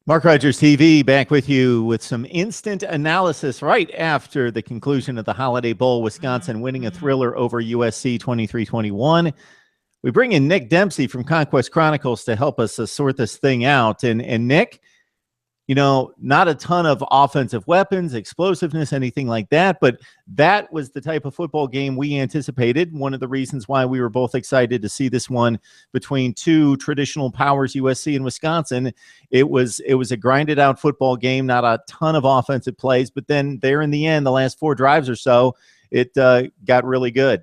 Mark Rogers TV back with you with some instant analysis right after the conclusion of the Holiday Bowl. Wisconsin winning a thriller over USC 23-21. We bring in Nick Dempsey from Conquest Chronicles to help us sort this thing out. And Nick, not a ton of offensive weapons, explosiveness, anything like that. But that was the type of football game we anticipated. One of the reasons why we were both excited to see this one between two traditional powers, USC and Wisconsin. It was a grinded out football game, not a ton of offensive plays. But then there in the end, the last four drives or so, it got really good.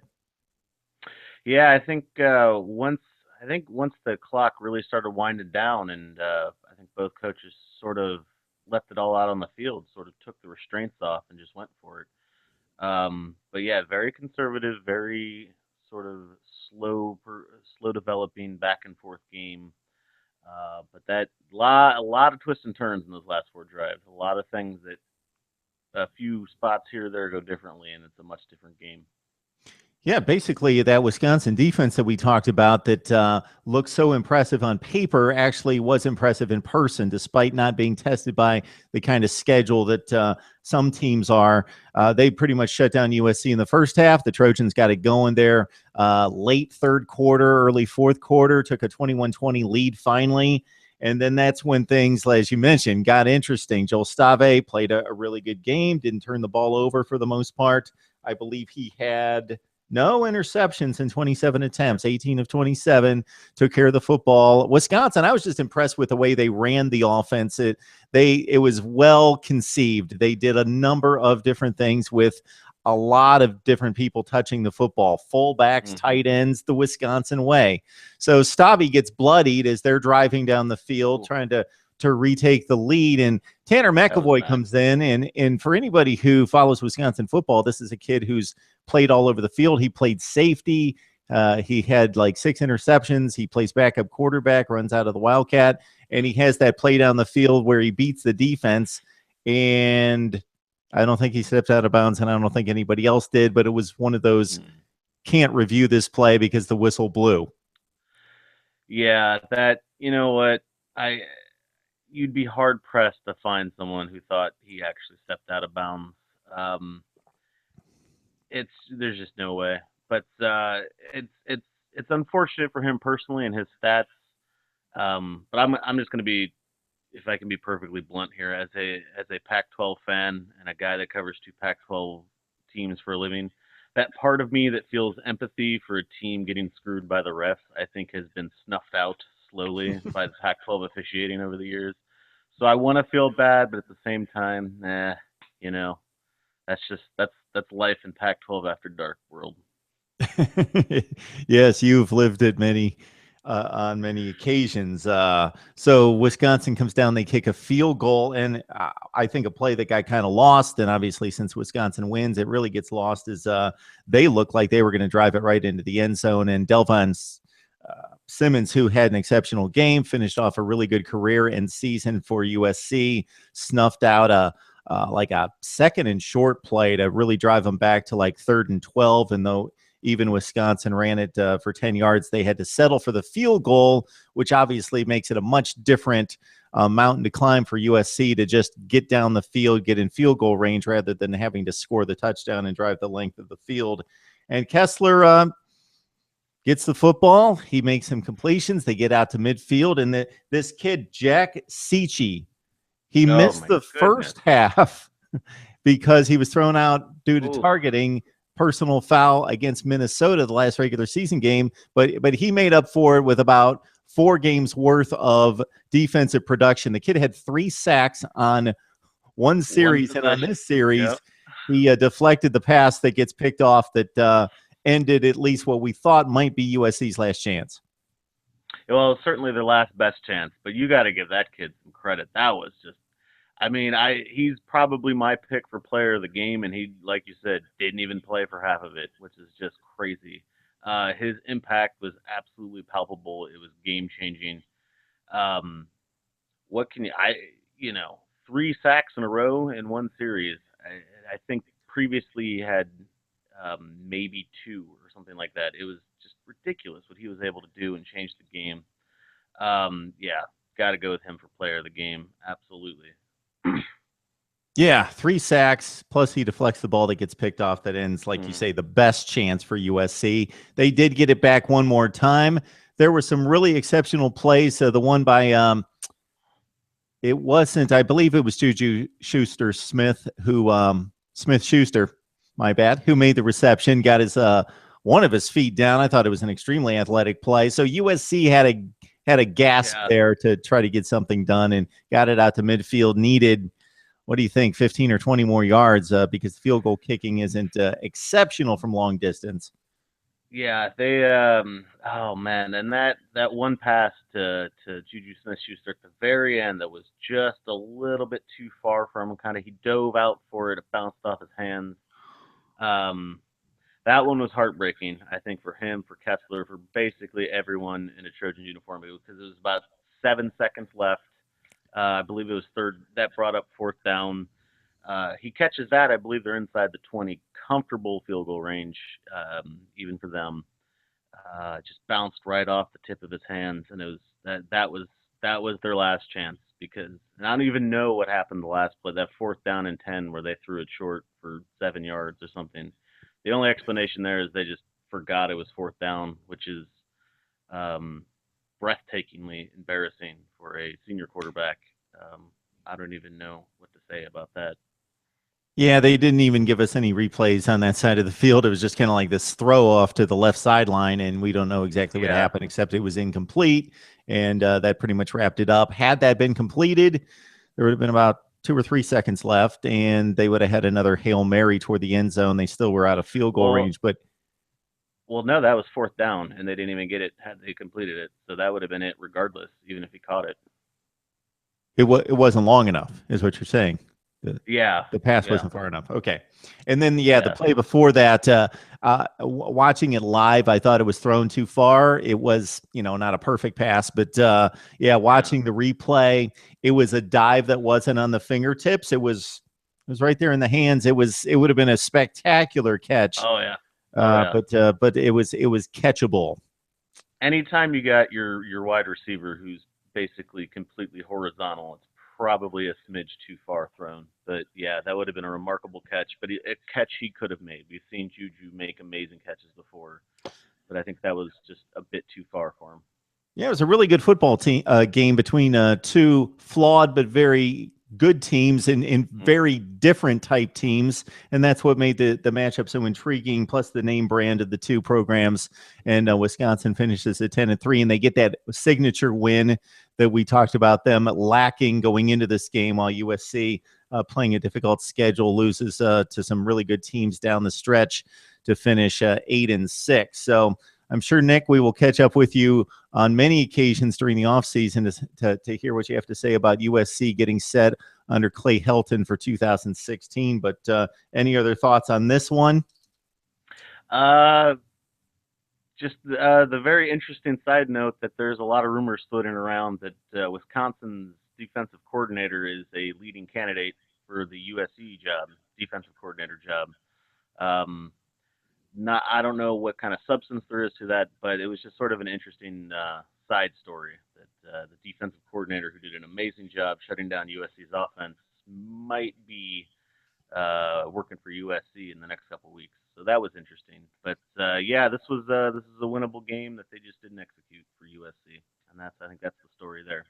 Yeah, I think once the clock really started winding down, and I think both coaches sort of left it all out on the field, sort of took the restraints off and just went for it. But yeah, very conservative, very sort of slow developing back and forth game. But that a lot of twists and turns in those last four drives. A lot of things that a few spots here or there go differently, and it's a much different game. Yeah, basically that Wisconsin defense that we talked about that looked so impressive on paper actually was impressive in person, despite not being tested by the kind of schedule that some teams are. They pretty much shut down USC in the first half. The Trojans got it going there late third quarter, early fourth quarter, took a 21-20 lead finally. And then that's when things, as you mentioned, got interesting. Joel Stave played a really good game, didn't turn the ball over for the most part. I believe he had no interceptions in 27 attempts, 18 of 27, took care of the football. Wisconsin, I was just impressed with the way they ran the offense. It was well conceived. They did a number of different things with a lot of different people touching the football, fullbacks, tight ends, the Wisconsin way. So Stabby gets bloodied as they're driving down the field, trying to retake the lead. And Tanner McAvoy comes in. And for anybody who follows Wisconsin football, this is a kid who's played all over the field. He played safety. He had like 6 interceptions. He plays backup quarterback, runs out of the Wildcat, and he has that play down the field where he beats the defense. And I don't think he stepped out of bounds, and I don't think anybody else did, but it was one of those can't review this play because the whistle blew. Yeah, you know what, I you'd be hard pressed to find someone who thought he actually stepped out of bounds. Um, it's There's just no way. But it's unfortunate for him personally and his stats. But I'm just gonna be, if I can be perfectly blunt here, as a Pac-12 fan and a guy that covers two Pac-12 teams for a living, that part of me that feels empathy for a team getting screwed by the refs, I think, has been snuffed out slowly by the Pac-12 officiating over the years. So I want to feel bad, but at the same time, you know, that's life in Pac-12 after dark world. Yes, you've lived it on many occasions. So Wisconsin comes down, they kick a field goal, and I think a play that got kind of lost. And obviously, since Wisconsin wins, it really gets lost. Is they looked like they were going to drive it right into the end zone, and Delvon Simmons, who had an exceptional game, finished off a really good career and season for USC, snuffed out like a second and short play to really drive them back to like 3rd and 12. And though even Wisconsin ran it for 10 yards, they had to settle for the field goal, which obviously makes it a much different mountain to climb for USC to just get down the field, get in field goal range rather than having to score the touchdown and drive the length of the field. And Kessler gets the football. He makes some completions. They get out to midfield. And this kid, Jack Seachy, he missed the first half because he was thrown out due to targeting, personal foul against Minnesota the last regular season game. But he made up for it with about 4 games worth of defensive production. The kid had 3 sacks on one series, and on this series, he deflected the pass that gets picked off that ended at least what we thought might be USC's last chance. Well, certainly their last best chance, but you got to give that kid some credit. That was just, I mean, he's probably my pick for player of the game, and he, like you said, didn't even play for half of it, which is just crazy. His impact was absolutely palpable. It was game changing. Um, what can you, 3 sacks in a row in one series. I think previously he had maybe 2 or something like that. It was just ridiculous what he was able to do and change the game. Yeah, got to go with him for player of the game. Absolutely. Yeah, 3 sacks, plus he deflects the ball that gets picked off that ends, like you say, the best chance for USC. They did get it back one more time. There were some really exceptional plays. The one by it wasn't, I believe it was Juju Schuster-Smith who Smith-Schuster, my bad, who made the reception, got his one of his feet down. I thought it was an extremely athletic play. So USC had a gasp there to try to get something done and got it out to midfield. Needed, what do you think, 15 or 20 more yards because field goal kicking isn't exceptional from long distance. Yeah, they oh man, and that one pass to Juju Smith-Schuster at the very end that was just a little bit too far from him. Kind of he dove out for it, it bounced off his hands. That one was heartbreaking, I think, for him, for Kessler, for basically everyone in a Trojan uniform, because it was about 7 seconds left. I believe it was third. That brought up fourth down. He catches that. I believe they're inside the 20, comfortable field goal range, even for them. Just bounced right off the tip of his hands, and it was that was their last chance, because and I don't even know what happened the last play, that 4th down and 10 where they threw it short for 7 yards or something. The only explanation there is they just forgot it was 4th down, which is breathtakingly embarrassing for a senior quarterback. I don't even know what to say about that. Yeah, they didn't even give us any replays on that side of the field. It was just kind of like this throw off to the left sideline, and we don't know exactly what happened, except it was incomplete, and that pretty much wrapped it up. Had that been completed, there would have been about 2 or 3 seconds left, and they would have had another Hail Mary toward the end zone. They still were out of field goal range, but no, that was 4th down, and they didn't even get it had they completed it. So that would have been it regardless, even if he caught it. It wasn't long enough, is what you're saying. The pass yeah. wasn't far enough. Okay. And then, the play before that, watching it live, I thought it was thrown too far. It was, not a perfect pass, but watching the replay, it was a dive that wasn't on the fingertips. It was right there in the hands. It would have been a spectacular catch. Oh yeah. But it was catchable. Anytime you got your wide receiver who's basically completely horizontal, it's probably a smidge too far thrown. But yeah, that would have been a remarkable catch, but a catch he could have made. We've seen Juju make amazing catches before, but I think that was just a bit too far for him. Yeah, it was a really good football game between two flawed but very good teams in very different type teams, and that's what made the matchup so intriguing, plus the name brand of the two programs. And Wisconsin finishes at 10-3, and they get that signature win that we talked about them lacking going into this game, while USC, playing a difficult schedule, loses to some really good teams down the stretch to finish 8-6. So I'm sure, Nick, we will catch up with you on many occasions during the offseason to hear what you have to say about USC getting set under Clay Helton for 2016. But any other thoughts on this one? Just the very interesting side note that there's a lot of rumors floating around that Wisconsin's defensive coordinator is a leading candidate for the USC job, defensive coordinator job. I don't know what kind of substance there is to that, but it was just sort of an interesting side story that the defensive coordinator, who did an amazing job shutting down USC's offense, might be working for USC in the next couple of weeks. So that was interesting. But this is a winnable game that they just didn't execute for USC, and I think that's the story there.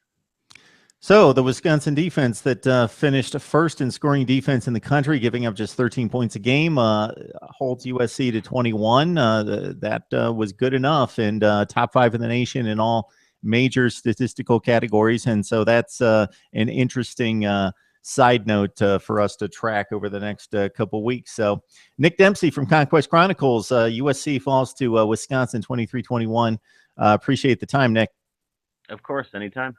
So the Wisconsin defense that finished first in scoring defense in the country, giving up just 13 points a game, holds USC to 21. That was good enough, and top 5 in the nation in all major statistical categories. And so that's an interesting side note for us to track over the next couple weeks. So Nick Dempsey from Conquest Chronicles, USC falls to Wisconsin 23-21. Appreciate the time, Nick. Of course, anytime.